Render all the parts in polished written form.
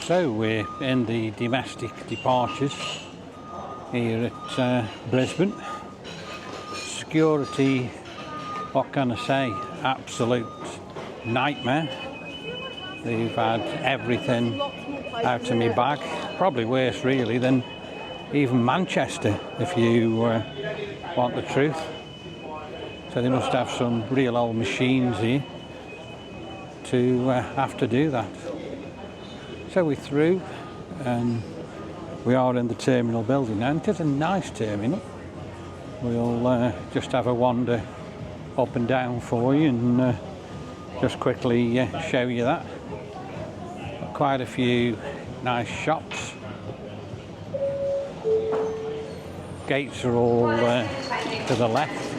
So we're in the domestic departures here at Brisbane. Security, what can I say, absolute nightmare. They've had everything out of my bag, probably worse really than even Manchester, if you want the truth. So they must have some real old machines here to have to do that. So we're through and we are in the terminal building now, and it is a nice terminal. We'll just have a wander up and down for you and just quickly show you that. Quite a few nice shops. Gates are all to the left.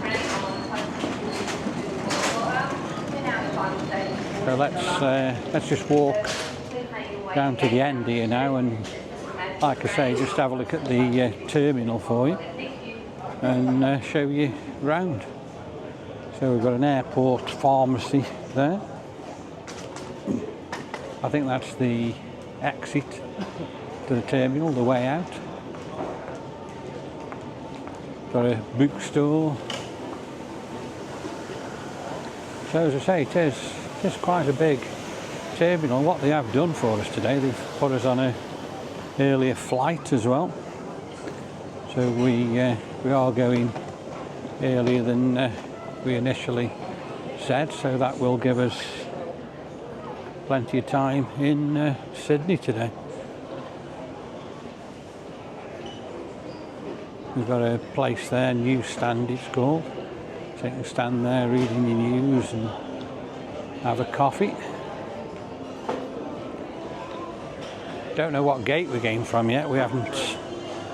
So let's just walk down to the end here now, and like I say, just have a look at the terminal for you and show you round. So we've got an airport pharmacy there. I think that's the exit to the terminal, the way out. Got a bookstore. So as I say, it is quite a big terminal. What they have done for us today, they've put us on a earlier flight as well. So we are going earlier than we initially said, so that will give us plenty of time in Sydney today. We've got a place there, newsstand it's called. So you can stand there reading your news and have a coffee. Don't know what gate we're going from yet. We haven't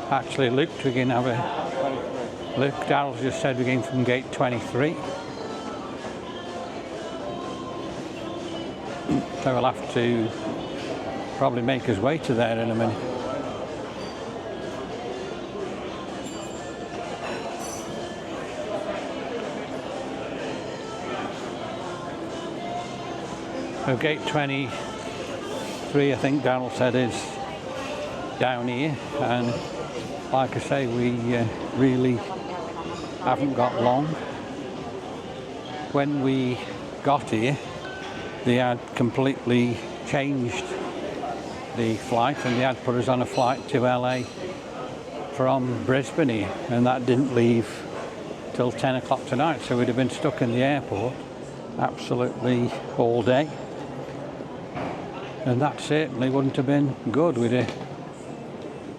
actually looked. We can have a look. Daryl's just said we're going from gate 23. So we'll have to probably make his way to there in a minute. So gate 23, I think Daryl said, is down here, and like I say, we really haven't got long. When we got here, they had completely changed the flight, and they had put us on a flight to LA from Brisbane here, and that didn't leave till 10 o'clock tonight, so we'd have been stuck in the airport absolutely all day. And that certainly wouldn't have been good. We'd have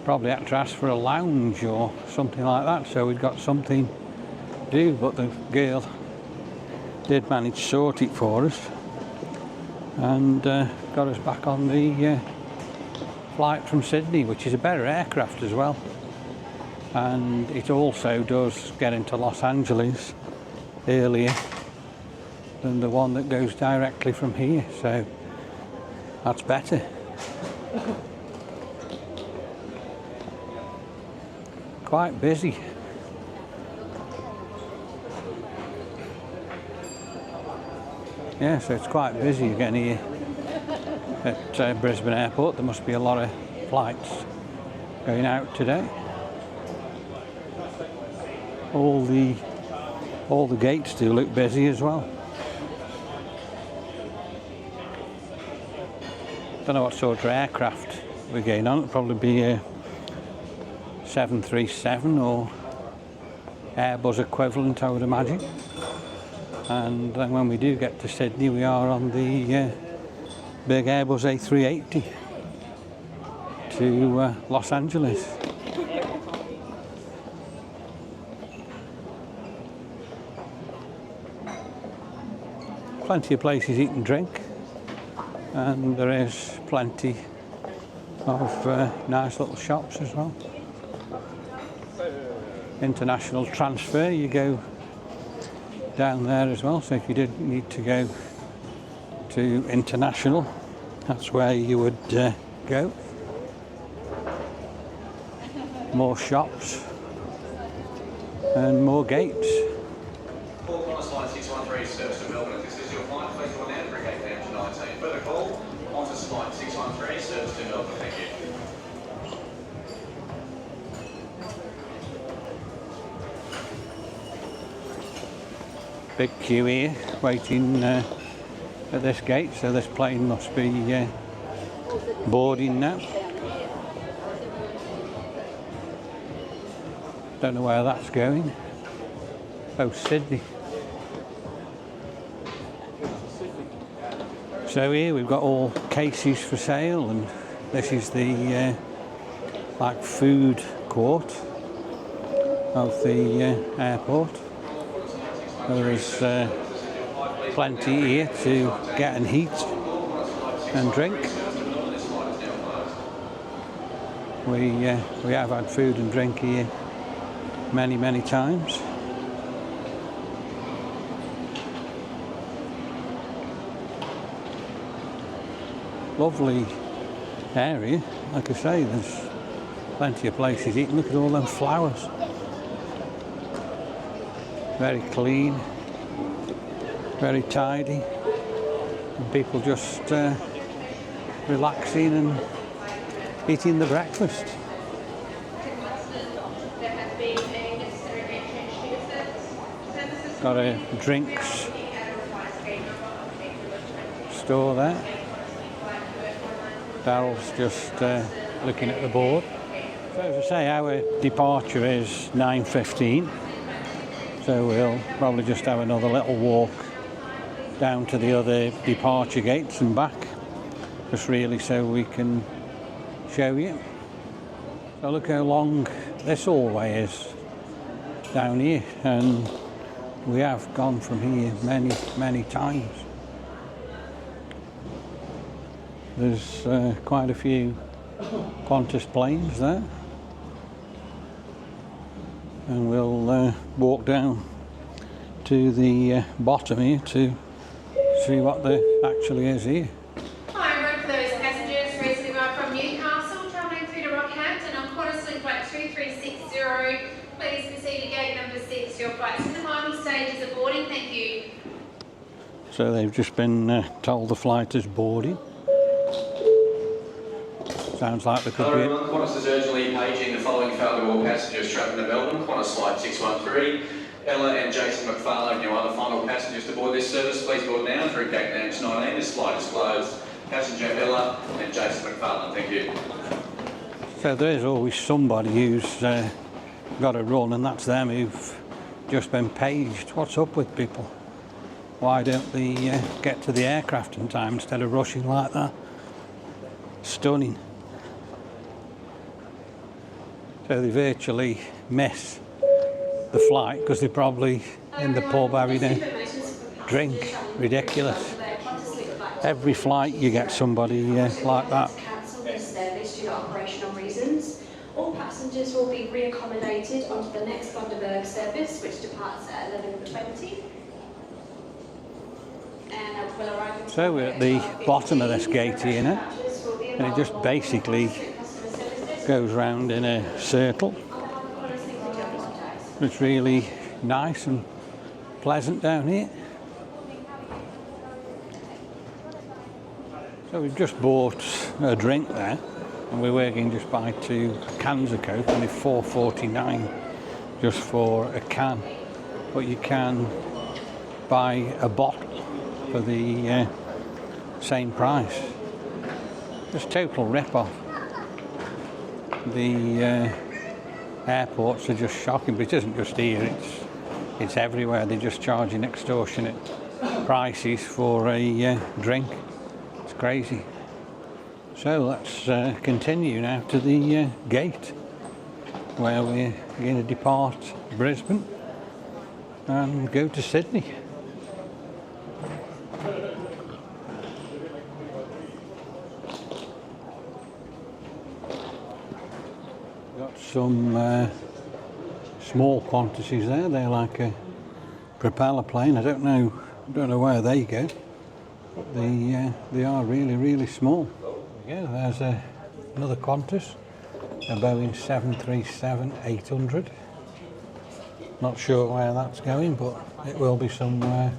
probably had to ask for a lounge or something like that, so we'd got something to do, but the girl did manage to sort it for us and got us back on the flight from Sydney, which is a better aircraft as well, and it also does get into Los Angeles earlier than the one that goes directly from here, so that's better. Quite busy. Yeah, so it's quite busy again here at Brisbane Airport. There must be a lot of flights going out today. All the gates do look busy as well. Don't know what sort of aircraft we're going on. It'll probably be a 737 or Airbus equivalent, I would imagine. And then when we do get to Sydney, we are on the big Airbus A380 to Los Angeles. Plenty of places eat and drink, and there is plenty of nice little shops as well. International transfer, you go down there as well, so if you did need to go to international, that's where you would go. More shops and more gates. Qantas line 613 service to Melbourne. If this is your flight, please go on down for gate down to 19. Further call, Qantas flight 613, service to Melbourne, thank you. Big queue here, waiting at this gate, so this plane must be boarding now. Don't know where that's going. Oh, Sydney. So here we've got all cases for sale, and this is the like food court of the airport. There's plenty here to get and eat and drink. We have had food and drink here many times. Lovely area, like I say, there's plenty of places to eat. Look at all them flowers. Very clean, very tidy, and people just relaxing and eating the breakfast. Got a drinks store there. Daryl's just looking at the board. So as I say, our departure is 9:15. So we'll probably just have another little walk down to the other departure gates and back, just really so we can show you. So look how long this hallway is down here, and we have gone from here many times. There's quite a few Qantas planes there. And we'll walk down to the bottom here to see what there actually is here. Hi, I'm for those passengers recently arrived from Newcastle, travelling through to Rockhampton on Qantas Link Flight 2360. Please proceed to gate number 6. Your flight's in the final stages of boarding, thank you. So they've just been told the flight is boarding. Sounds like there could Hello be... everyone, Qantas is urgently paging the following failed to all passengers travelling to Melbourne. Qantas flight 613. Ella and Jason McFarlane, your other final passengers to board this service, please board now through gate names 19. This flight is closed. Passenger Ella and Jason McFarlane, thank you. So there is always somebody who's got a run, and that's them who've just been paged. What's up with people? Why don't they get to the aircraft in time instead of rushing like that? Stunning. So they virtually miss the flight because they're probably in the pub having a drink. Ridiculous. Every flight you get somebody like that. Cancel this service due to operational reasons. All passengers will be reaccommodated onto the next Bundaberg service, which departs at 11:20. And will arrive. So we're at the bottom of this gate here now, and it just basically goes round in a circle. It's really nice and pleasant down here. So we've just bought a drink there, and we're working just buy 2 cans of Coke, and they're $4.49 just for a can. But you can buy a bottle for the same price. Just total rip-off. The airports are just shocking, but it isn't just here, it's everywhere. They're just charging extortionate prices for a drink. It's crazy. So let's continue now to the gate where we're going to depart Brisbane and go to Sydney. Got some small quantities there. They're like a propeller plane. I don't know where they go, but they are really small. There we go. There's another Qantas, a Boeing 737-800. Not sure where that's going, but it will be somewhere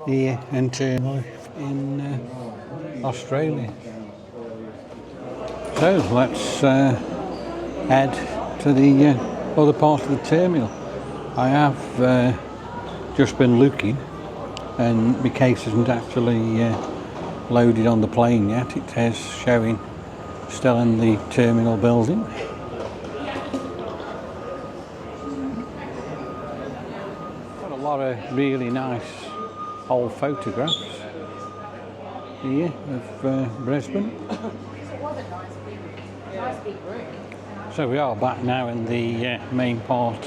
here internally in Australia. So let's head to the other part of the terminal. I have just been looking, and my case isn't actually loaded on the plane yet. It is showing still in the terminal building. Got a lot of really nice old photographs here of Brisbane. So we are back now in the main part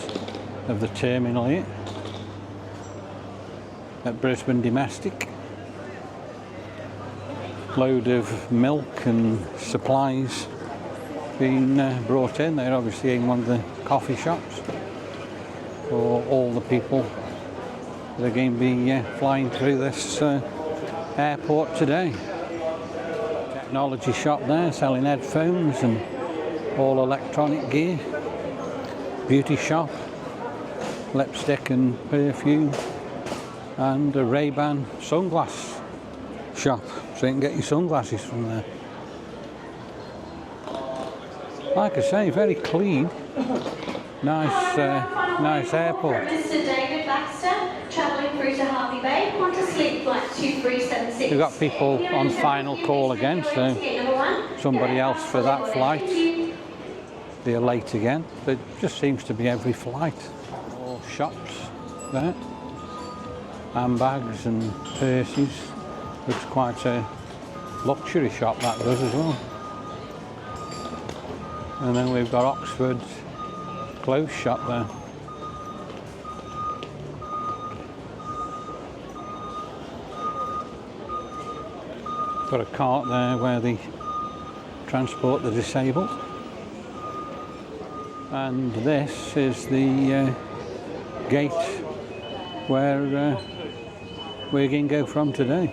of the terminal here at Brisbane Domestic. Load of milk and supplies being brought in. They're obviously in one of the coffee shops for all the people that are going to be flying through this airport today. Technology shop there selling headphones and all electronic gear. Beauty shop, lipstick and perfume, and a Ray-Ban sunglass shop, so you can get your sunglasses from there. Like I say, very clean, nice airport. Mr. David Baxter, travelling through to Harvey Bay, Qantas Sleep Flight 2376. We've got people on final call again, so somebody else for that flight. They're late again, but it just seems to be every flight. All shops there, handbags and purses. Looks quite a luxury shop, that does as well. And then we've got Oxford's clothes shop there. Got a cart there where they transport the disabled. And this is the gate where we're going to go from today.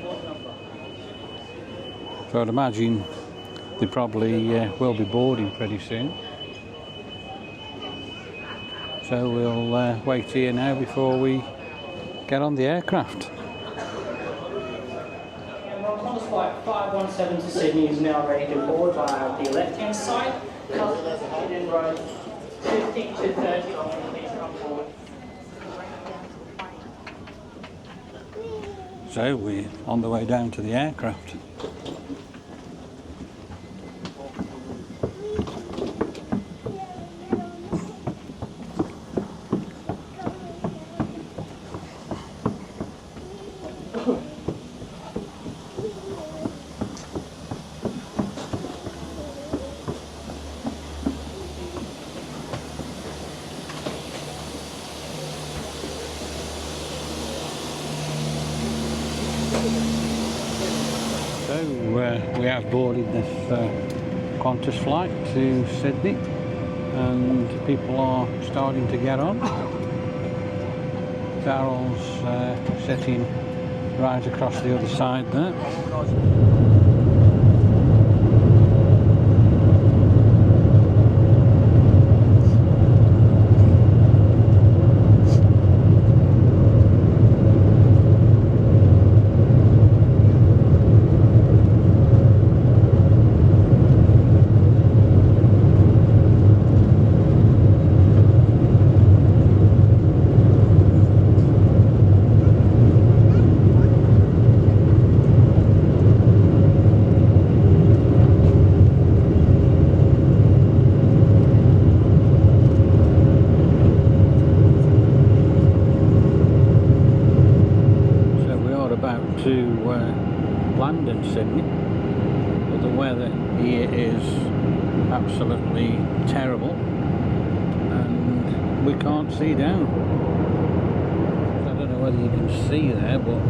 So I'd imagine they probably will be boarding pretty soon. So we'll wait here now before we get on the aircraft. Qantas flight 517 to Sydney is now ready to board via the left-hand side. Customers in rows 15 to 30 on please come forward. So we're on the way down to the aircraft. So we have boarded this Qantas flight to Sydney, and people are starting to get on. Daryl's sitting right across the other side there. To land in Sydney, but the weather here is absolutely terrible and we can't see down. I don't know whether you can see there, but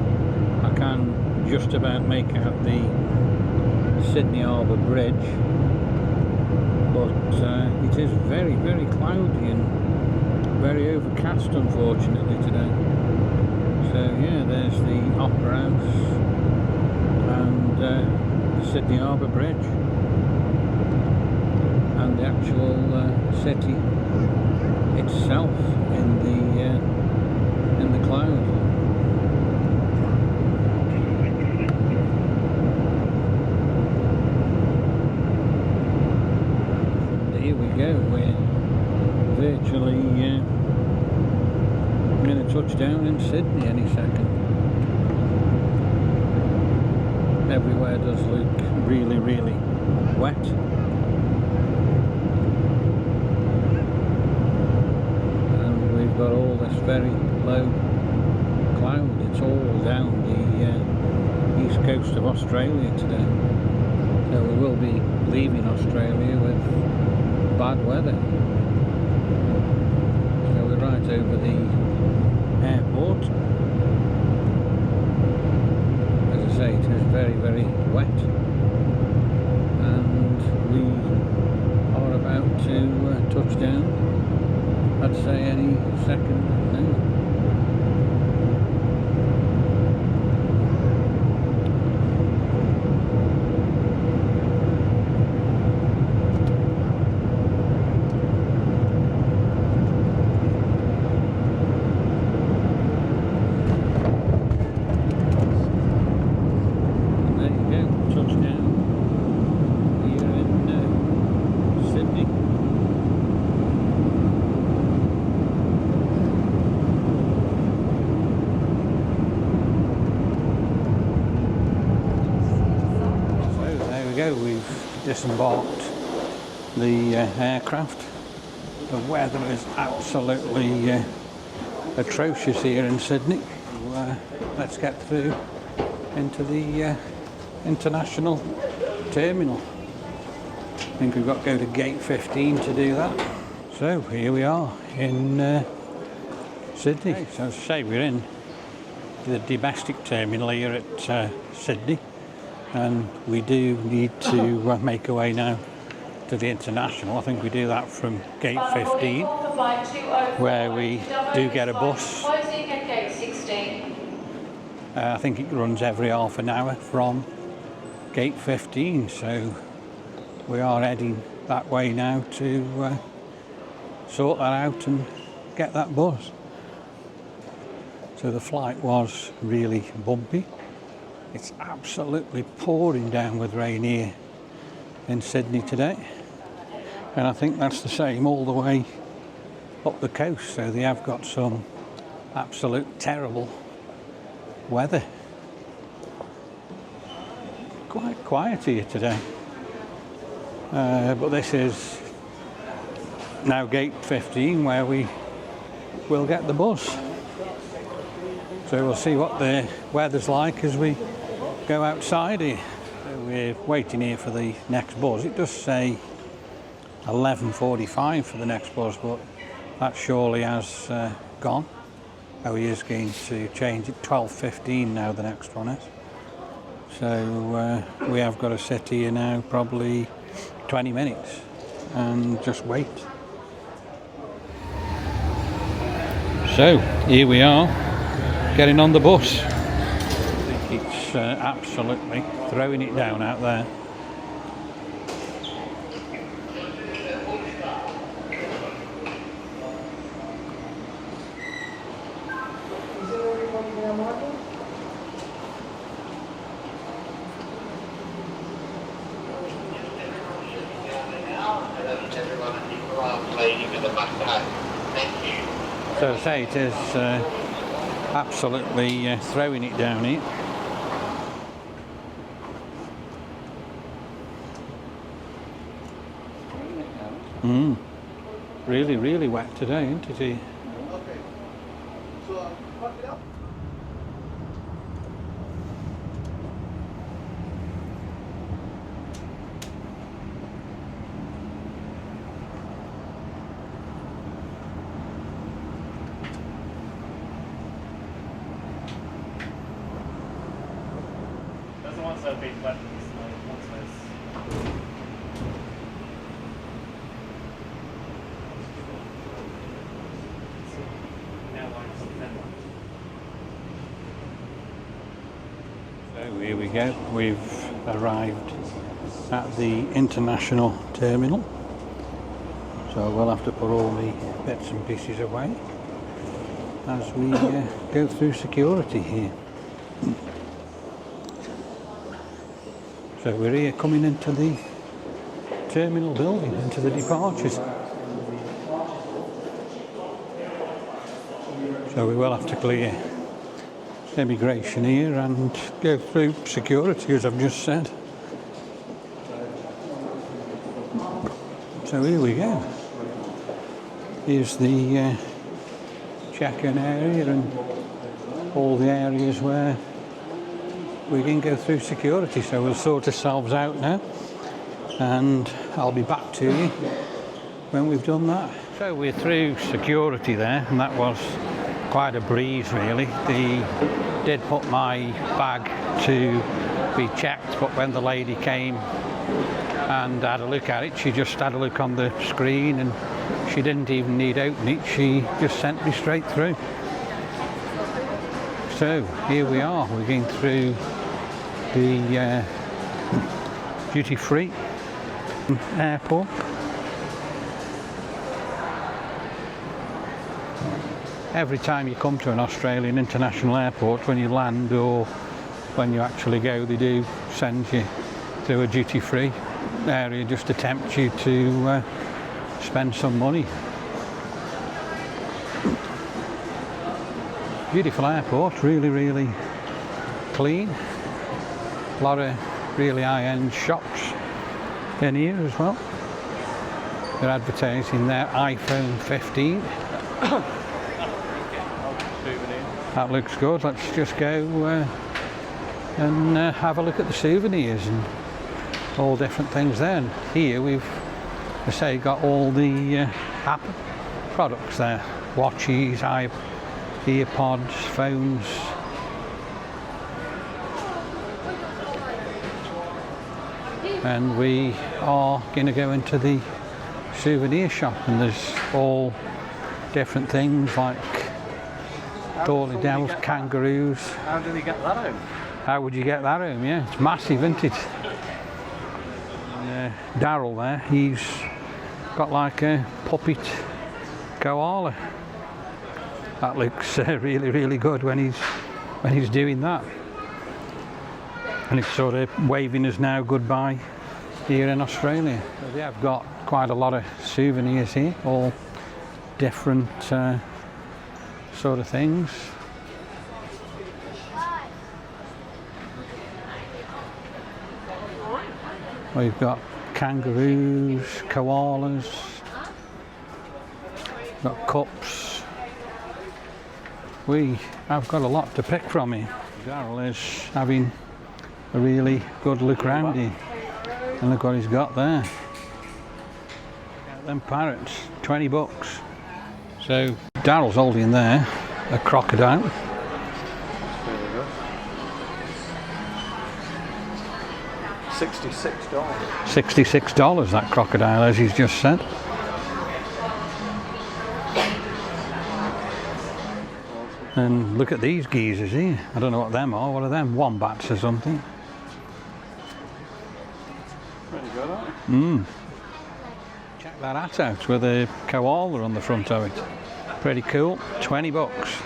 I can just about make out the Sydney Harbour Bridge, but it is very, very cloudy and very overcast unfortunately today. So yeah, there's the Opera House and the Sydney Harbour Bridge and the actual city itself in the cloud. here we go. We're virtually going to touch down in Sydney any second. Everywhere does look really, really wet. And we've got all this very low cloud. It's all down the east coast of Australia today. So we will be leaving Australia with bad weather. So we're right over the airport. As I say, it is very, very wet, and we are about to touch down, I'd say any second now. We've disembarked the aircraft. The weather is absolutely atrocious here in Sydney. So, let's get through into the international terminal. I think we've got to go to gate 15 to do that. So here we are in Sydney. So as I say, we're in the domestic terminal here at Sydney. And we do need to make our way now to the international. I think we do that from gate 15, where we do get a bus. I think it runs every half an hour from gate 15, so we are heading that way now to sort that out and get that bus. So the flight was really bumpy. It's absolutely pouring down with rain here in Sydney today, and I think that's the same all the way up the coast, so they have got some absolute terrible weather. Quite quiet here today, but this is now gate 15 where we will get the bus, so we'll see what the weather's like as we go outside here. So we're waiting here for the next bus. It does say 11:45 for the next bus, but that surely has gone. Oh, he is going to change it. 12:15 now the next one is. So we have got to sit here now probably 20 minutes and just wait. So here we are, getting on the bus. It's absolutely throwing it down out there. So I say, it is absolutely throwing it down here. Really, really wet today, isn't it? Here? Okay. So, fuck it up. Doesn't want so big buttons, like what's this? So here we go, we've arrived at the international terminal, so we'll have to put all the bits and pieces away as we go through security here. So we're here coming into the terminal building into the departures. So we will have to clear immigration here and go through security, as I've just said. So here we go. Here's the check-in area and all the areas where we can go through security. So we'll sort ourselves out now, and I'll be back to you when we've done that. So we're through security there, and that was quite a breeze really. They did put my bag to be checked, but when the lady came and had a look at it, she just had a look on the screen and she didn't even need to open it, she just sent me straight through. So here we are, we're going through the duty-free airport. Every time you come to an Australian international airport, when you land or when you actually go, they do send you through a duty-free area just to tempt you to spend some money. Beautiful airport, really, really clean. A lot of really high-end shops in here as well. They're advertising their iPhone 15. That looks good. Let's just go and have a look at the souvenirs and all different things there. And here we've, I say, got all the Apple products there. Watches, earpods, phones. And we are going to go into the souvenir shop, and there's all different things like Dolly Devils, kangaroos. How did he get that home? How would you get that home? Yeah, it's massive, isn't it? And Daryl there, he's got like a puppet koala. That looks really, really good when he's doing that. And it's sort of waving us now goodbye here in Australia. So they have got quite a lot of souvenirs here, all different sort of things. We've got kangaroos, koalas, got cups. We have got a lot to pick from here. Daryl is having a really good look around here. And look what he's got there. Them parrots, 20 bucks. So Daryl's holding there a crocodile. $66. $66, that crocodile, as he's just said. And look at these geezers here. I don't know what them are. What are them? Wombats or something? Pretty good, aren't they? Check that hat out with a koala on the front of it. Pretty cool. 20 bucks.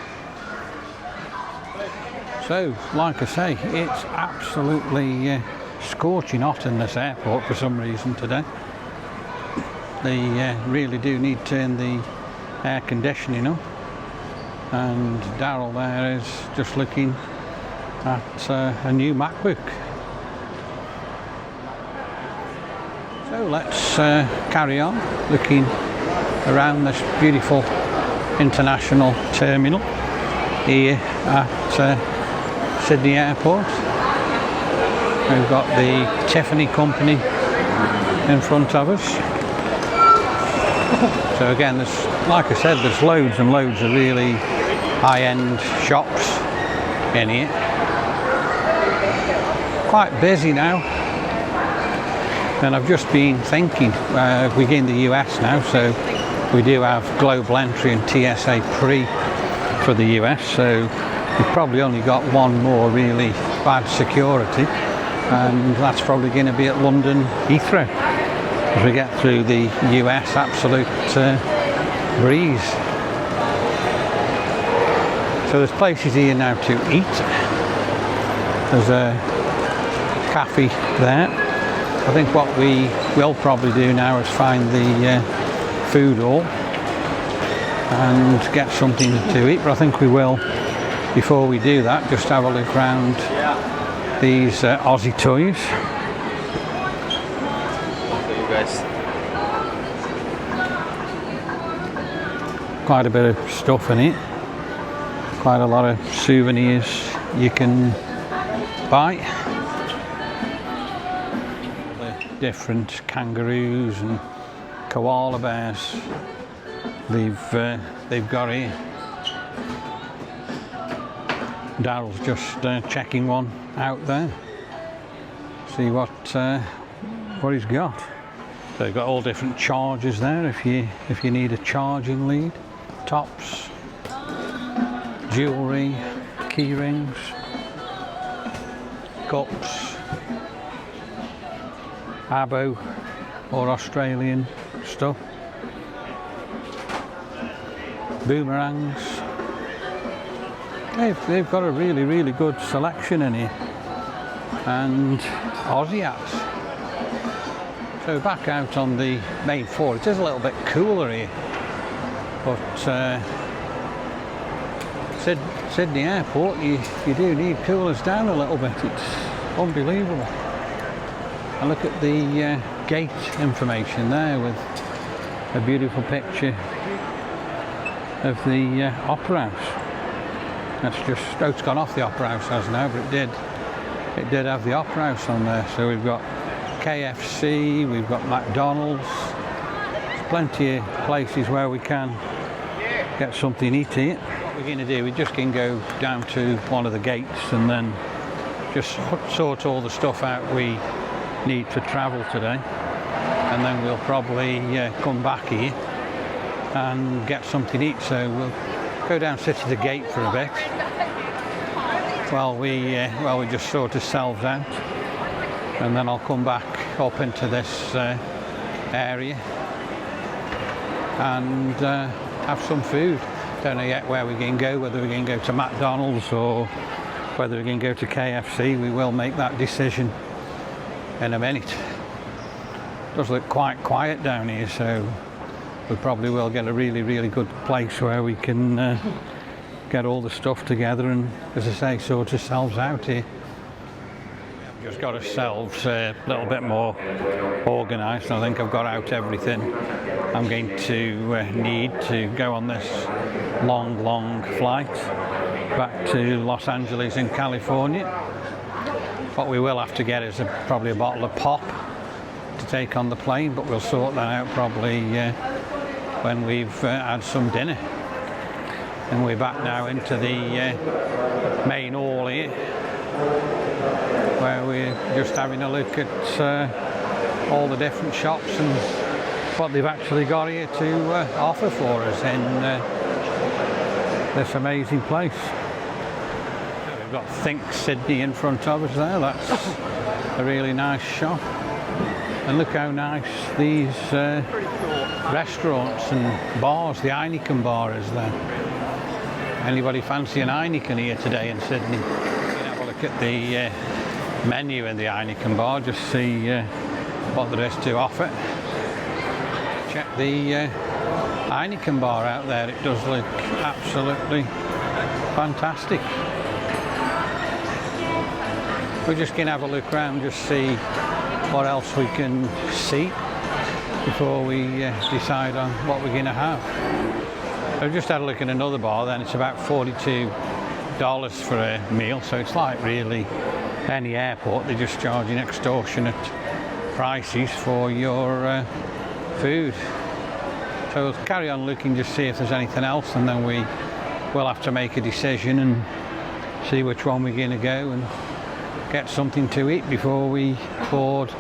So, like I say, it's absolutely scorching hot in this airport for some reason today. They really do need to turn the air conditioning up. And Daryl there is just looking at a new MacBook. So let's carry on looking around this beautiful international terminal here at Sydney Airport. We've got the Tiffany company in front of us. So again, there's, like I said, there's loads and loads of really high-end shops in here. Quite busy now. And I've just been thinking, we're in the US now, so we do have global entry and TSA pre for the US, so we've probably only got one more really bad security, and that's probably going to be at London Heathrow. As we get through the US, absolute breeze. So there's places here now to eat. There's a cafe there. I think what we will probably do now is find the food hall and get something to eat, but I think we will, before we do that, just have a look around these Aussie toys. Quite a bit of stuff in it, quite a lot of souvenirs you can buy. The different kangaroos and koala bears they've got here. Daryl's just checking one out there, see what he's got. So they've got all different chargers there if you need a charging lead. Tops, jewellery, key rings, cups, Abo or Australian stuff, boomerangs. They've got a really good selection in here, and Aussie hats. So back out on the main floor, it is a little bit cooler here, but Sydney Airport, you do need coolers down a little bit. It's unbelievable. And look at the gate information there with a beautiful picture of the Opera House. That's just, oh, it's gone off the Opera House has now, but it did have the Opera House on there. So we've got KFC, we've got McDonald's. There's plenty of places where we can get something to eat here. What we're going to do, we just can go down to one of the gates and then just sort all the stuff out we need for travel today, and then we'll probably come back here and get something to eat. So we'll go down, sit at the gate for a bit while we just sort ourselves out, and then I'll come back up into this area and have some food. Don't know yet where we're going to go, whether we're going to go to McDonald's or whether we're going to go to KFC. We will make that decision in a minute. It does look quite quiet down here, so we probably will get a really good place where we can get all the stuff together and, as I say, sort ourselves out here. We've just got ourselves a little bit more organised. I think I've got out everything I'm going to need to go on this long flight back to Los Angeles in California. What we will have to get is probably a bottle of pop to take on the plane, but we'll sort that out probably when we've had some dinner. And we're back now into the main hall here, where we're just having a look at all the different shops and what they've actually got here to offer for us in this amazing place. We've got Think Sydney in front of us there. That's a really nice shop. And look how nice these restaurants and bars, the Heineken bar is there. Anybody fancy an Heineken here today in Sydney? You can have a look at the menu in the Heineken bar, just see what there is to offer. Check the Heineken bar out there. It does look absolutely fantastic. We're just going to have a look around, just see what else we can see before we decide on what we're going to have. I've just had a look at another bar, then it's about $42 for a meal, so it's like really any airport, they're just charging extortionate prices for your food. So we'll carry on looking, just see if there's anything else, and then we will have to make a decision and see which one we're going to go and get something to eat before we board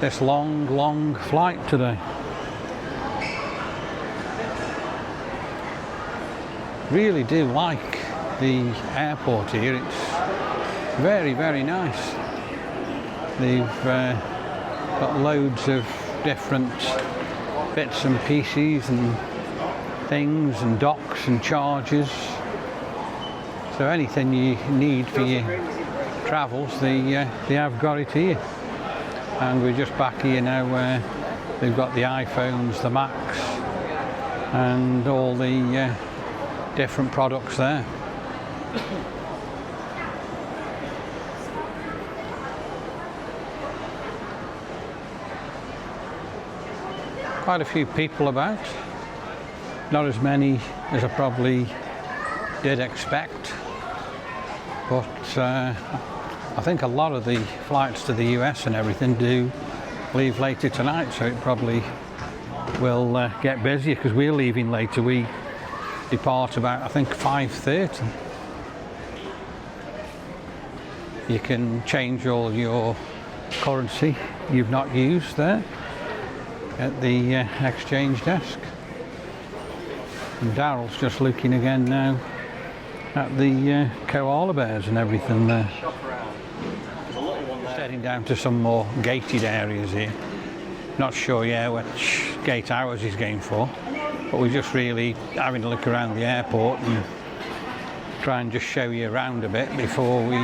this long flight today. Really do like the airport here. It's very nice. They've got loads of different bits and pieces and things and docks and charges. So anything you need for your travels, they have got it here. and we're just back here now where they've got the iPhones, the Macs, and all the different products there. Quite a few people about, not as many as I probably did expect, but I think a lot of the flights to the US and everything do leave later tonight, so it probably will get busier because we're leaving later. We depart about, I think, 5:30. You can change all your currency you've not used there at the exchange desk. And Daryl's just looking again now at the koala bears and everything there. Just heading down to some more gated areas here. Not sure yet which gate ours is going for, but we're just really having a look around the airport and try and just show you around a bit before we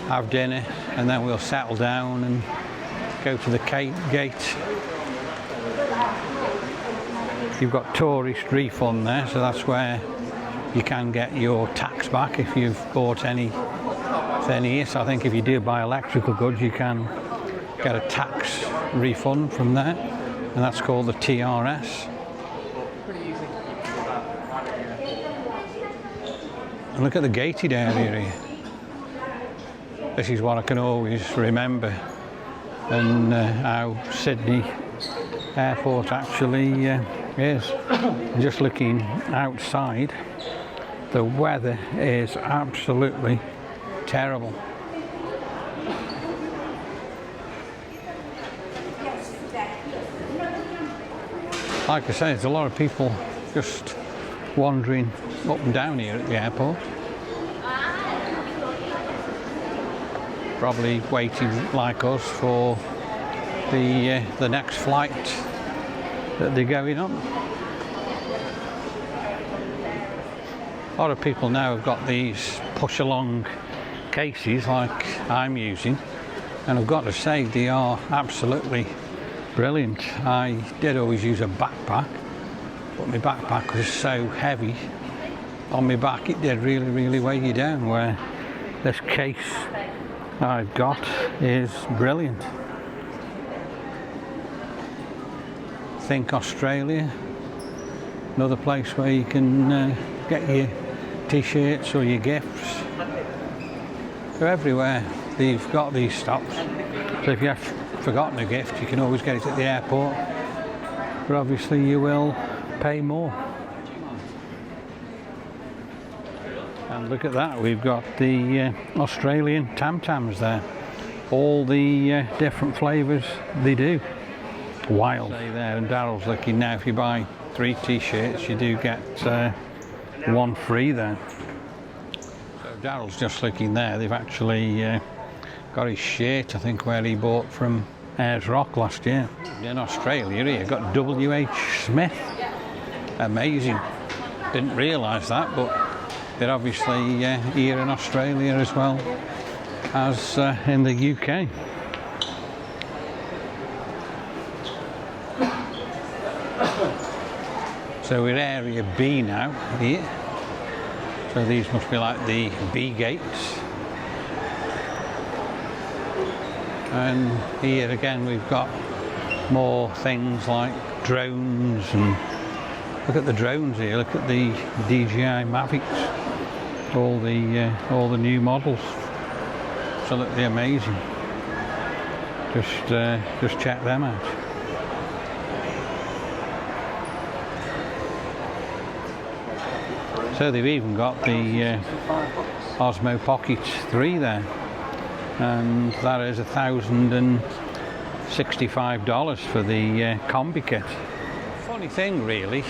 have dinner, and then we'll settle down and go to the gate. You've got tourist refund there, so that's where you can get your tax back if you've bought anything here. So I think if you do buy electrical goods, you can get a tax refund from there, and that's called the TRS. And look at the gated area here. This is what I can always remember, and how Sydney Airport actually is. Just looking outside, the weather is absolutely terrible. Like I say, there's a lot of people just wandering up and down here at the airport. Probably waiting like us for the next flight that they're going on. A lot of people now have got these push along cases like I'm using, and I've got to say they are absolutely brilliant. I did always use a backpack, but my backpack was so heavy on my back it did really weigh you down, where this case I've got is brilliant. Think Australia, another place where you can get your t-shirts or your gifts. So everywhere they've got these stops. So if you have forgotten a gift, you can always get it at the airport, but obviously you will pay more. And look at that, we've got the Australian Tam Tams there. All the different flavours they do. Wild. Stay there, and Daryl's looking now, if you buy 3 t-shirts you do get 1 free there. So Daryl's just looking there, they've actually got his shirt, I think, where he bought from Ayers Rock last year. In Australia here, got W.H. Smith. Amazing. Didn't realise that, but they're obviously here in Australia as well as in the UK. So we're area B now here. So these must be like the B gates. And here again we've got more things like drones, and look at the drones here, look at the DJI Mavics. All the new models, absolutely amazing. Just check them out. So they've even got the Osmo Pocket 3 there, and that is $1,065 for the combi kit. Funny thing really,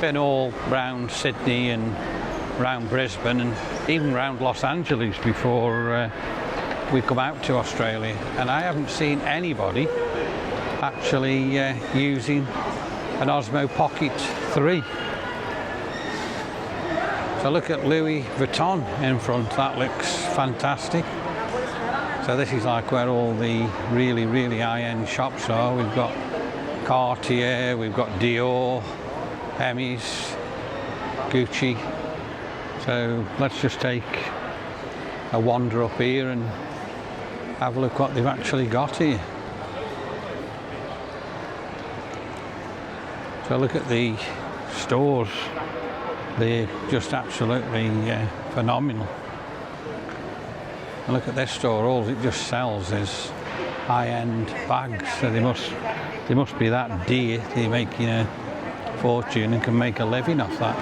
been all round Sydney and around Brisbane and even around Los Angeles before we come out to Australia, and I haven't seen anybody actually using an Osmo Pocket 3. So look at Louis Vuitton in front, that looks fantastic. So this is like where all the really high-end shops are. We've got Cartier, we've got Dior, Hermes, Gucci. So let's just take a wander up here and have a look what they've actually got here. So look at the stores, they're just absolutely phenomenal. And look at this store, all it just sells is high-end bags, so they must be that dear, they're making a fortune and can make a living off that.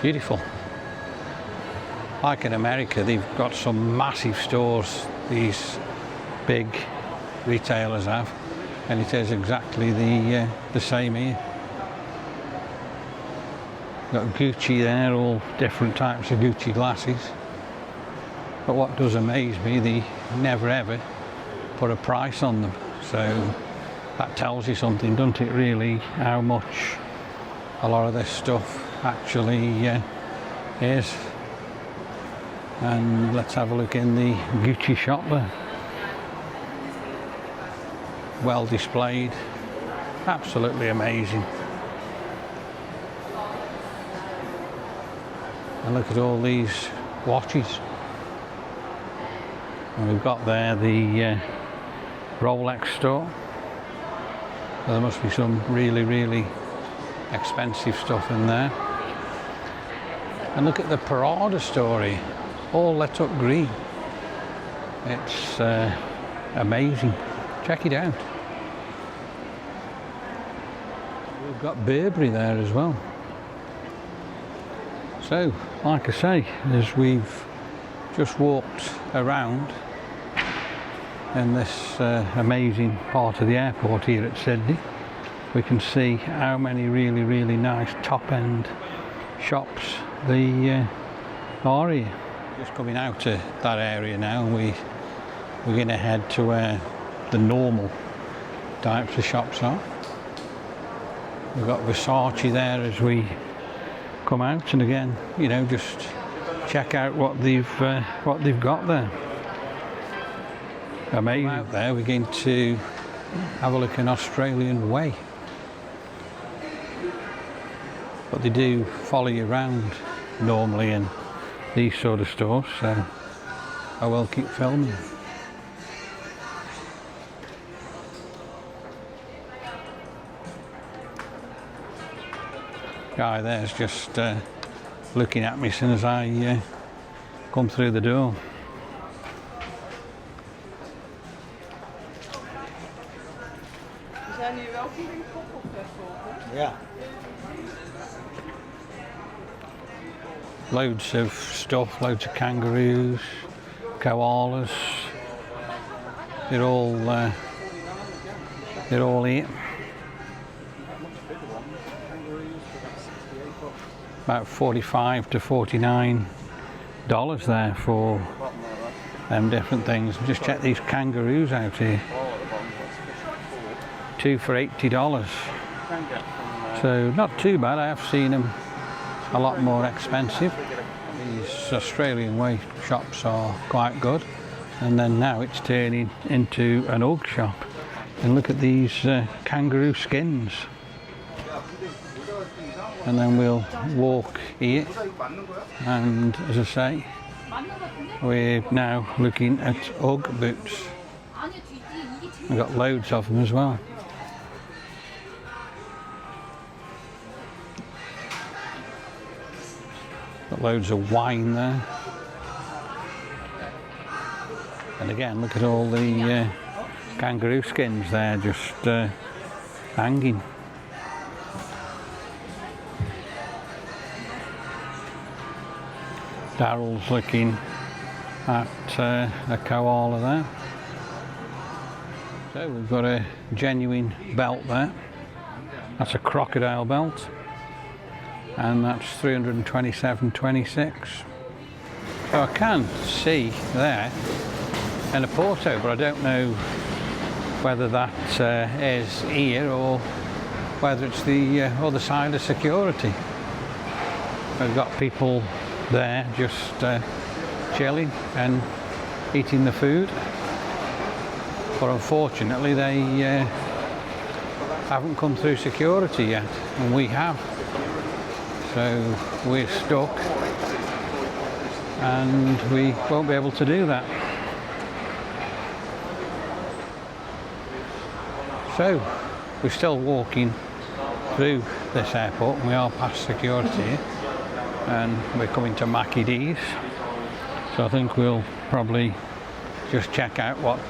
Beautiful. Like in America, they've got some massive stores, these big retailers have, and it is exactly the same here. Got Gucci there, all different types of Gucci glasses. But what does amaze me, they never ever put a price on them. So that tells you something, doesn't it, really, how much a lot of this stuff actually is. And let's have a look in the Gucci shop there. Well displayed, absolutely amazing. And look at all these watches. And we've got there the Rolex store. So there must be some really expensive stuff in there. And look at the Prada story, all lit up green. It's amazing. Check it out. We've got Burberry there as well. So, like I say, as we've just walked around in this amazing part of the airport here at Sydney, we can see how many really nice top-end shops there are here. Just coming out of that area now, and we're going to head to where the normal types of shops are. We've got Versace there as we come out, and again, you know, just check out what they've got there. Amazing. Out there, we're going to have a look in Australian Way, but they do follow you around normally in these sort of stores, so I will keep filming. Guy there's just looking at me as soon as I come through the door. Yeah. Loads of stuff, loads of kangaroos, koalas. They're all here. About $45 to $49 there for them different things. Just check these kangaroos out here. 2 for $80. So not too bad. I have seen them a lot more expensive. These Australian Way shops are quite good, and then now it's turning into an UGG shop. And look at these kangaroo skins. And then we'll walk here, and as I say, we're now looking at UGG boots. We've got loads of them as well. Got loads of wine there. And again, look at all the kangaroo skins there just hanging. Daryl's looking at a koala there. So we've got a genuine belt there. That's a crocodile belt, and that's $327.26. So I can see there in a Porto, but I don't know whether that is here or whether it's the other side of security. We've got people there just chilling and eating the food, but unfortunately they haven't come through security yet, and we have, so we're stuck and we won't be able to do that. So we're still walking through this airport, and we are past security and we're coming to Mackie D's, so I think we'll probably just check out what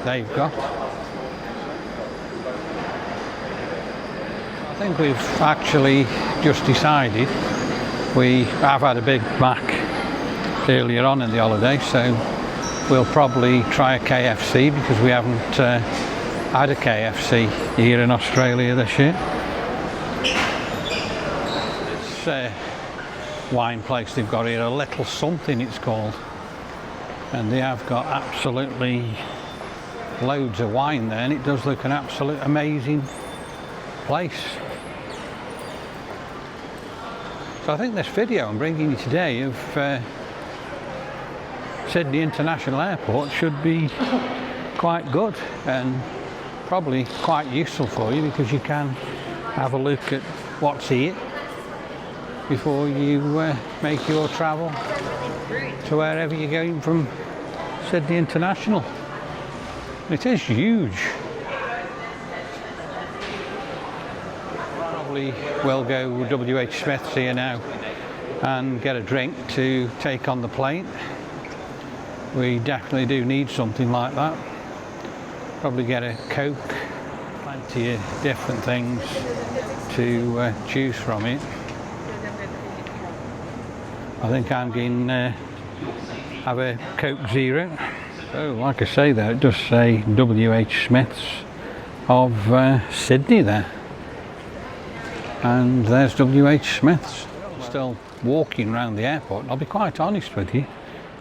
they've got. I think we've actually just decided, we have had a Big Mac earlier on in the holiday, so we'll probably try a KFC because we haven't had a KFC here in Australia this year. This wine place they've got here, a Little Something it's called, and they have got absolutely loads of wine there, and it does look an absolute amazing place. So I think this video I'm bringing you today of Sydney International Airport should be quite good and probably quite useful for you, because you can have a look at what's here before you make your travel to wherever you're going from Sydney International. It is huge. Probably will go WH Smith's here now and get a drink to take on the plane. We definitely do need something like that. Probably get a Coke, plenty of different things to choose from it. I think I'm going to have a Coke Zero. So like I say there, it does say WH Smith's of Sydney there. And there's WH Smith's. Still walking around the airport, and I'll be quite honest with you,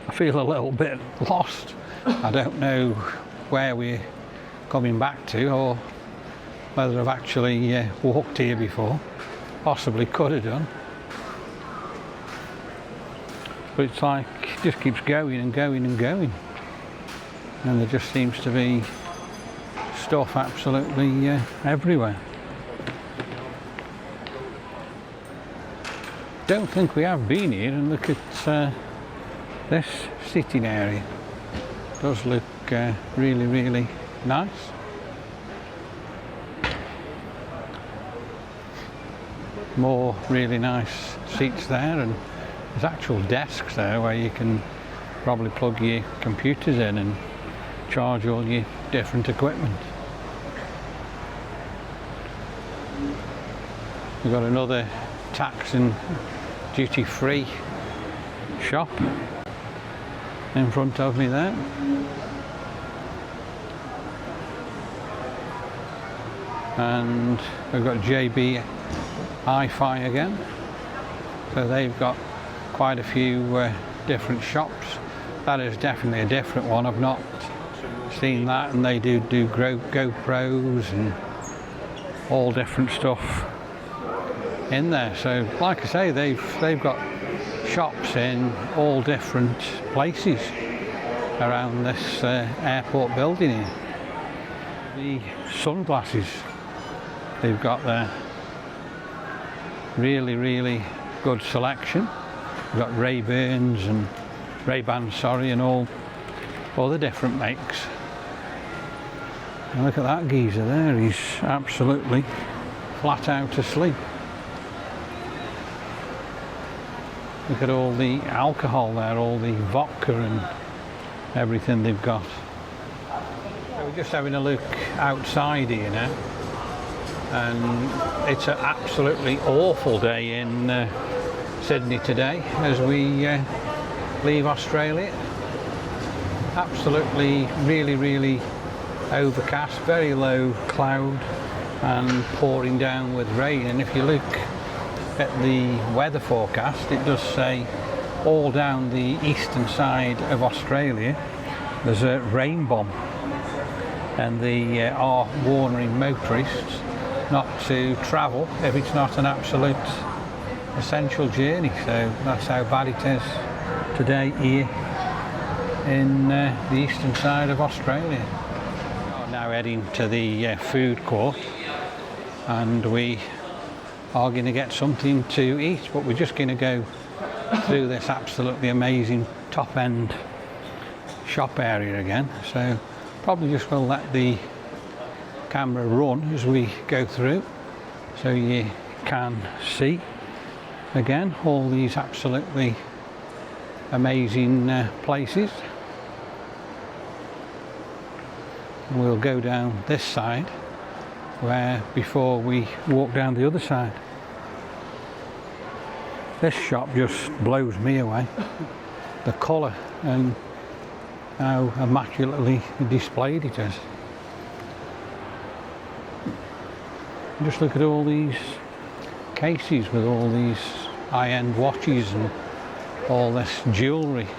I feel a little bit lost. I don't know where we're coming back to, or whether I've actually walked here before. Possibly could have done. But it's like, it just keeps going and going and going. And there just seems to be stuff absolutely everywhere. Don't think we have been here, and look at this sitting area. It does look really, really nice. More really nice seats there, and there's actual desks there where you can probably plug your computers in and charge all your different equipment. We've got another tax and duty-free shop in front of me there. And we've got JB Hi-Fi again. So they've got quite a few different shops. That is definitely a different one. I've not seen that, and they do GoPros and all different stuff in there. So like I say, they've got shops in all different places around this airport building here. The sunglasses they've got there, really, really good selection. We've got Ray-Bans and and all the different makes. And look at that geezer there, he's absolutely flat out asleep. Look at all the alcohol there, all the vodka and everything they've got. So we're just having a look outside here now, and it's an absolutely awful day in Sydney today as we leave Australia. Absolutely really, really overcast, very low cloud and pouring down with rain. And if you look at the weather forecast, it does say all down the eastern side of Australia there's a rain bomb, and they are warning motorists not to travel if it's not an absolute essential journey, so that's how bad it is today here in the eastern side of Australia. We're now heading to the food court, and we are going to get something to eat, but we're just going to go through this absolutely amazing top end shop area again, so probably just will let the camera run as we go through so you can see again all these absolutely amazing places. And we'll go down this side where before we walk down the other side. This shop just blows me away. The colour and how immaculately displayed it is. Just look at all these cases with all these high-end watches and all this jewellery.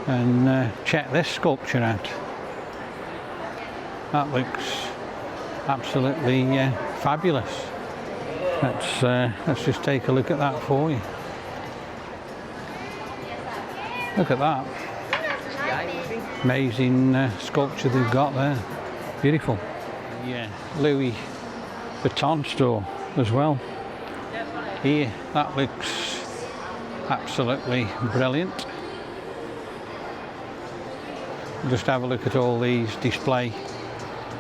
And check this sculpture out. That looks absolutely fabulous. Let's just take a look at that for you. Look at that. Amazing sculpture they've got there. Beautiful. Yeah, Louis Vuitton store as well. Here, that looks absolutely brilliant. Just have a look at all these display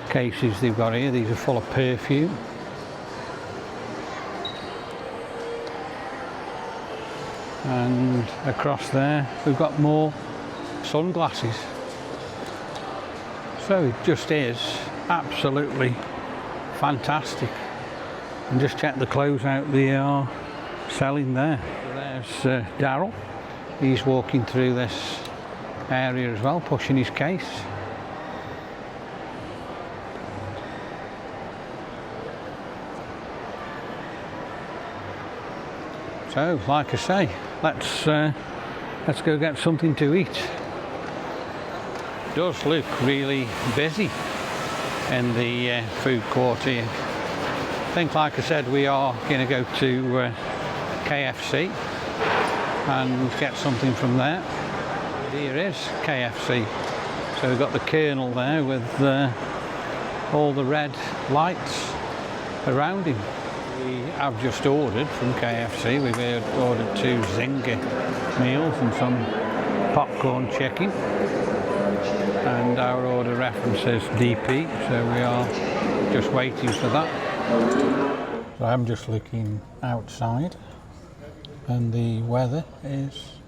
cases they've got here. These are full of perfume. And across there we've got more sunglasses. So it just is absolutely fantastic. And just check the clothes out they are selling there. There's Daryl. He's walking through this area as well, pushing his case. So, like I say, let's go get something to eat. It does look really busy in the food court here. I think, like I said, we are going to go to KFC and get something from there. Here is KFC. So we've got the Colonel there with all the red lights around him. We have just ordered from KFC. We've ordered 2 Zinger meals and some popcorn chicken. And our order reference is DP, so we are just waiting for that. So I'm just looking outside and the weather is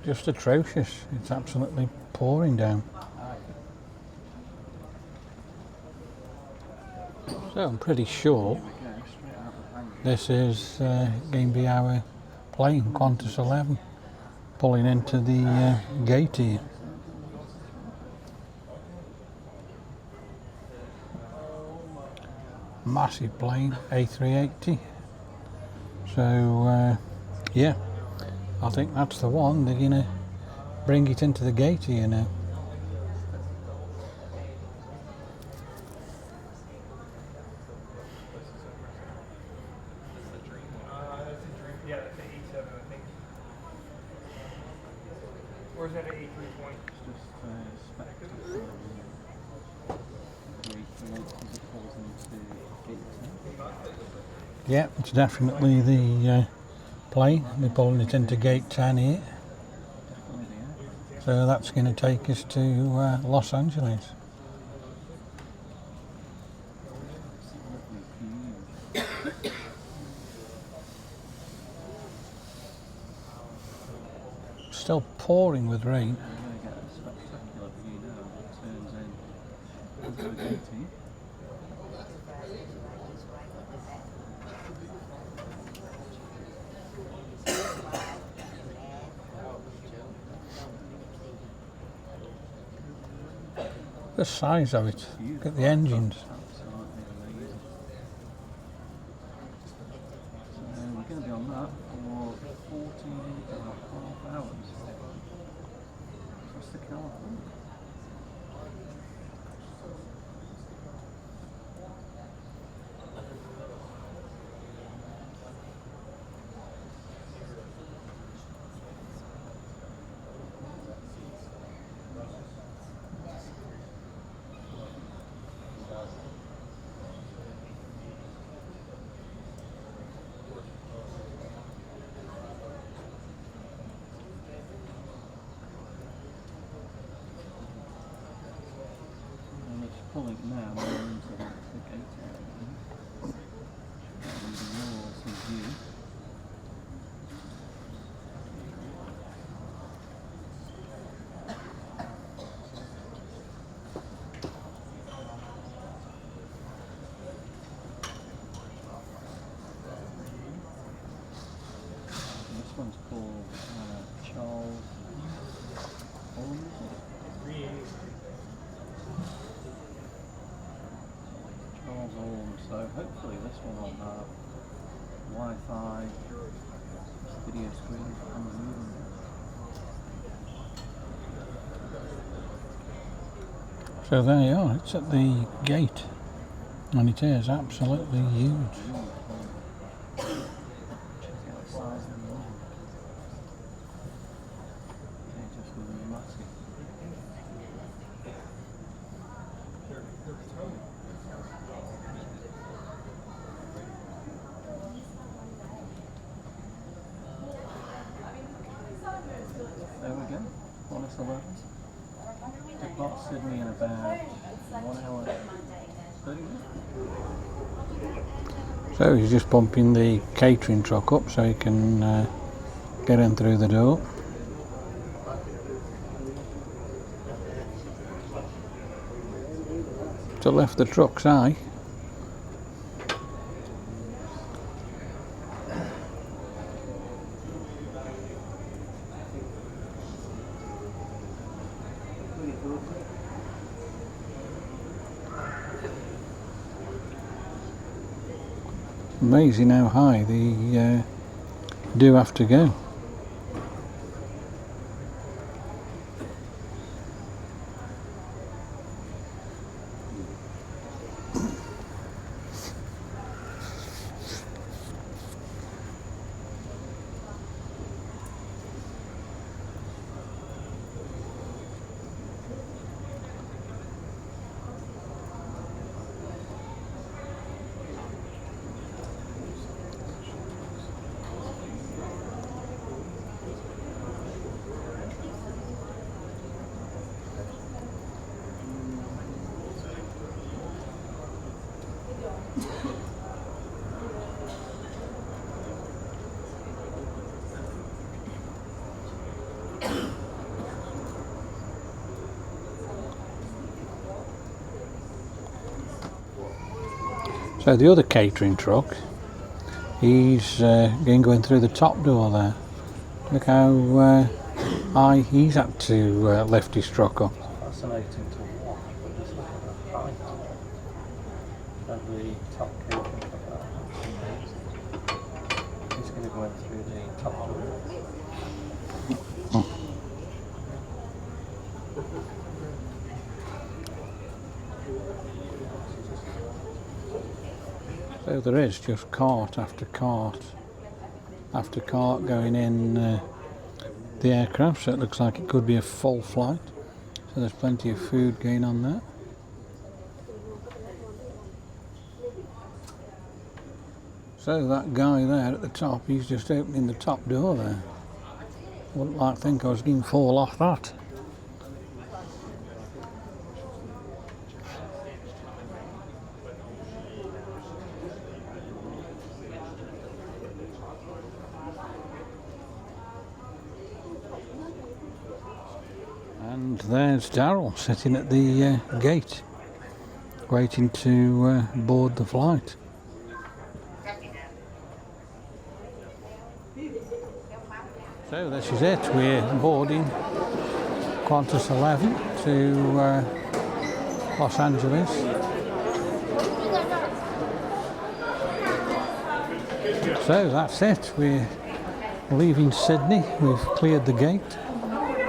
just atrocious. It's absolutely pouring down. So I'm pretty sure this is going to be our plane, Qantas 11, pulling into the gate here. Massive plane, A380. So yeah, I think that's the one. They're going to bring it into the gate here now. Yeah, that's an 87, I think. Or is that an 83 point? Yeah, it's definitely the plane. They're pulling it into gate 10 here. So that's going to take us to Los Angeles. Still pouring with rain. The size of it, look at the engines. We're going to be on that for 14.5 hours. Across the California. pulling now we're into the gate area. The walls in view. This one's called Charles Holmes. Charles Holmes, so hopefully this one will have Wi-Fi, video screen and the movie. So there you are, it's at the gate, and it is absolutely huge. Check out the size of the room. They're just massive. There we go, Qantas 11. Depart Sydney in about 1 hour 30 minutes. So he's just pumping the catering truck up so he can get in through the door. To lift the truck's high. Amazing how high they do have to go. So the other catering truck, he's going through the top door there. Look how high he's had to lift his truck up. Fascinating to watch, but just look at the height of the top catering truck. He's going to go in through the top door. So there is just cart after cart after cart going in the aircraft, so it looks like it could be a full flight. So there's plenty of food going on there. So that guy there at the top, he's just opening the top door there. Wouldn't like to think I was going to fall off that. And there's Daryl sitting at the gate, waiting to board the flight. So this is it, we're boarding Qantas 11 to Los Angeles. So that's it, we're leaving Sydney, we've cleared the gate.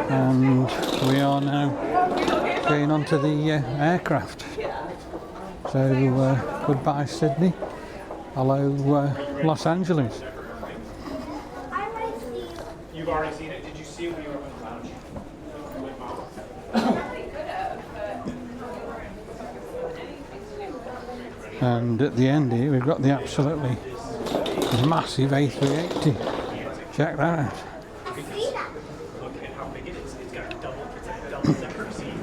And we are now going on to the aircraft. So goodbye Sydney, hello Los Angeles. You've already seen it? Did you see it when you were in the lounge? And at the end here we've got the absolutely massive A380. Check that out. Look at how big it is. It's got a double decker seat.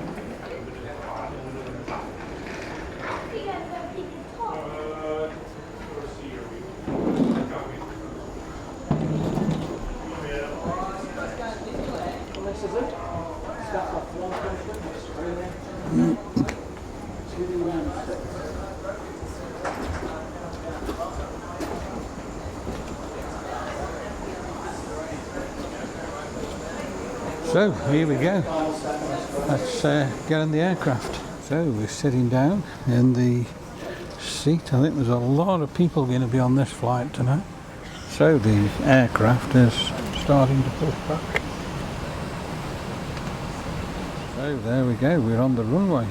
So here we go. Let's get in the aircraft. So we're sitting down in the seat. I think there's a lot of people going to be on this flight tonight. So the aircraft is starting to push back. So there we go, we're on the runway.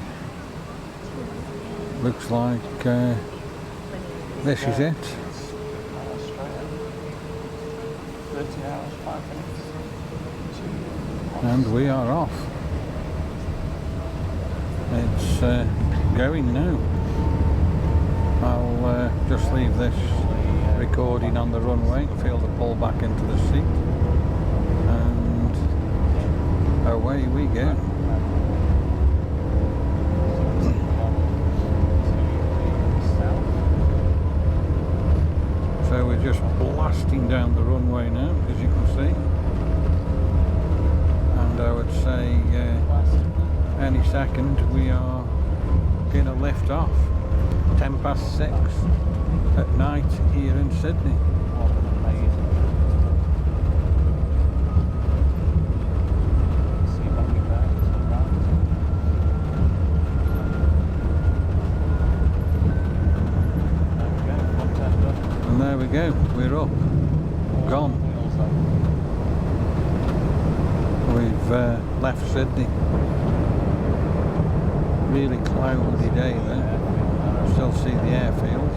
Looks like this is it. 30 hours, 5 minutes. And we are off. It's going now. I'll just leave this recording on the runway, feel the pull back into the seat, and away we go. So we're just blasting down the runway now, as you can see. And I would say any second we are going to lift off. 6:10 at night here in Sydney. And there we go, we're up, gone. We've left Sydney. Really cloudy day there. Still see the airfield.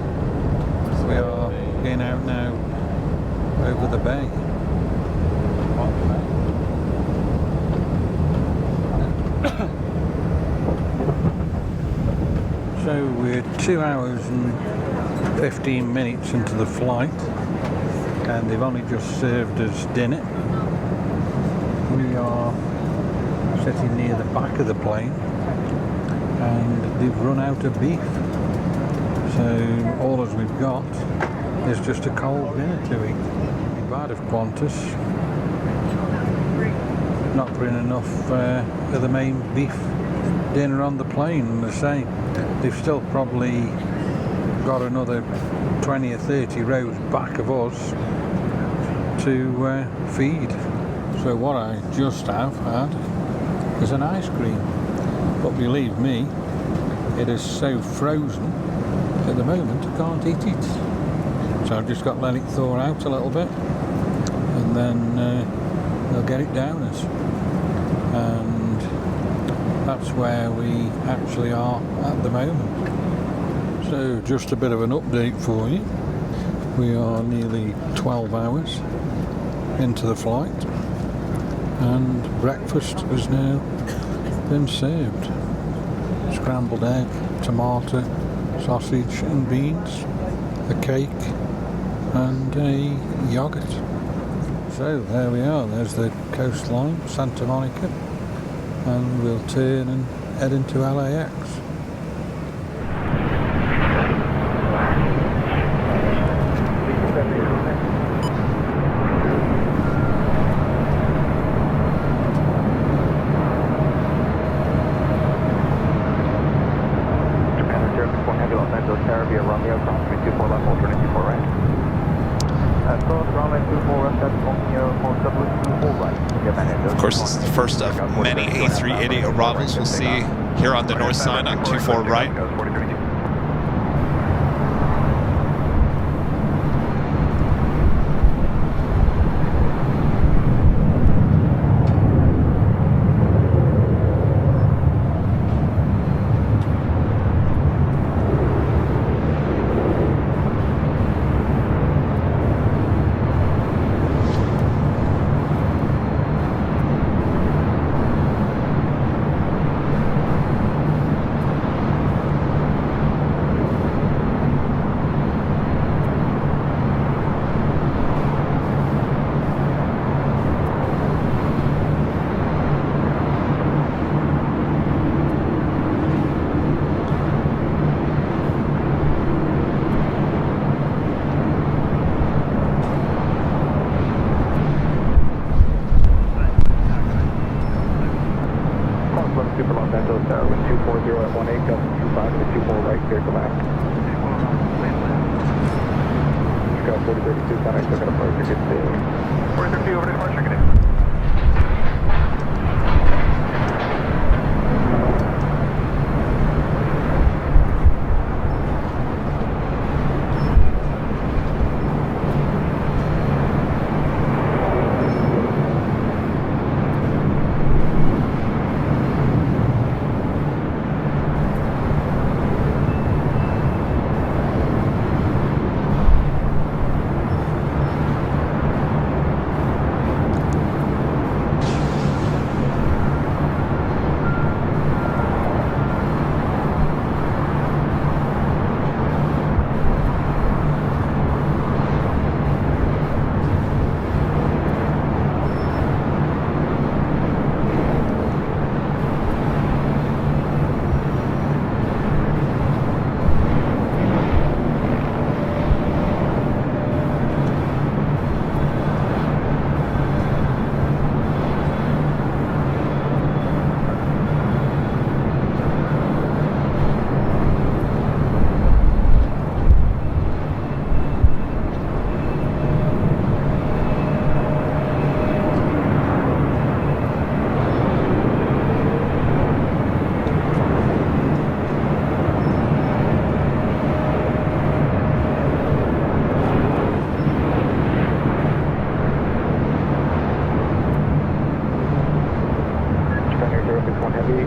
We are getting out now over the bay. So we're 2 hours and 15 minutes into the flight, and they've only just served us dinner. We are sitting near the back of the plane, and they've run out of beef. So all as we've got is just a cold dinner to eat. We've bad of Qantas not putting enough of the main beef dinner on the plane. And they say they've still probably got another 20 or 30 rows back of us to feed. So what I just have had is an ice cream, but believe me, it is so frozen at the moment I can't eat it. So I've just got to let it thaw out a little bit, and then they'll get it down us. And that's where we actually are at the moment. So just a bit of an update for you. We are nearly 12 hours into the flight, and breakfast has now been served. Scrambled egg, tomato, sausage and beans, a cake and a yoghurt. So there we are, there's the coastline, Santa Monica, and we'll turn and head into LAX. Of course, it's the first of many A380 arrivals we'll see here on the north side on 24 right. So start with 240 at 18, Delta 25 to 24 right, clear to left. Scout 4032, contact, took an approach, you're good to see. 4032, over to departure, good day.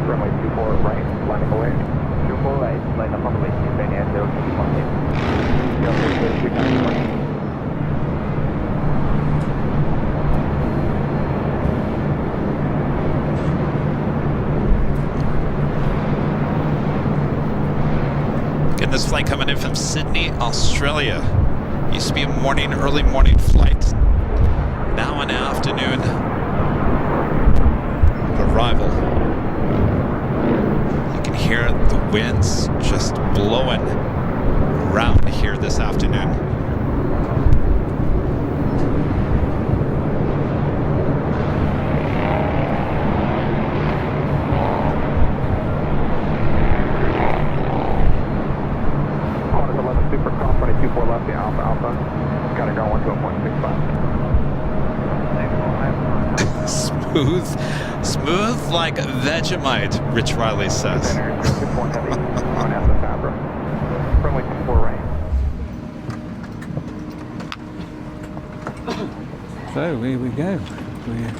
Runway 24 right, landing away. 24 right, line up on the way, Brisbane and 021. Delta 33, contact. Again, this flight coming in from Sydney, Australia. Used to be a early morning flight. Now an afternoon arrival. You can hear the winds just blowing around here this afternoon. Qantas 11 Super Cross 224 left, the Alpha. Got it going 121.65. Smooth like Vegemite, Rich Riley says. On Alpha Fabra. Runway 24 right. So here we go. We're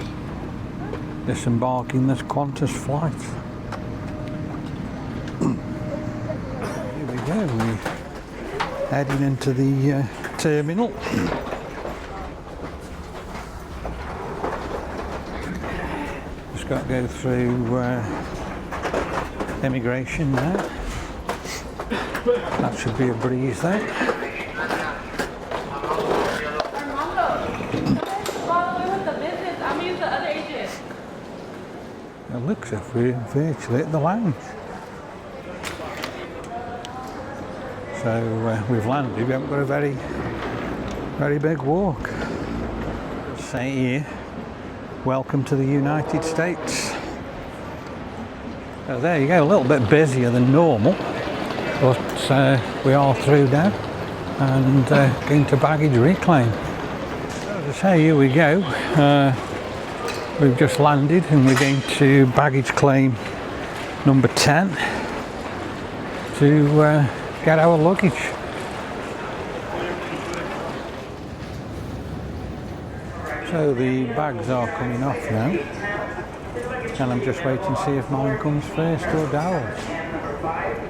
disembarking this Qantas flight. Here we go. We're heading into the terminal. Just got to go through immigration now. That should be a breeze though. It looks as if we're virtually at the lounge. So we've landed, we haven't got a very big walk. Say here, welcome to the United States. So there you go, a little bit busier than normal, but we are through now and going to baggage reclaim. So as I say, here we go. We've just landed and we're going to baggage claim number 10 to get our luggage. So the bags are coming off now and I'm just waiting to see if mine comes first or Daryl's.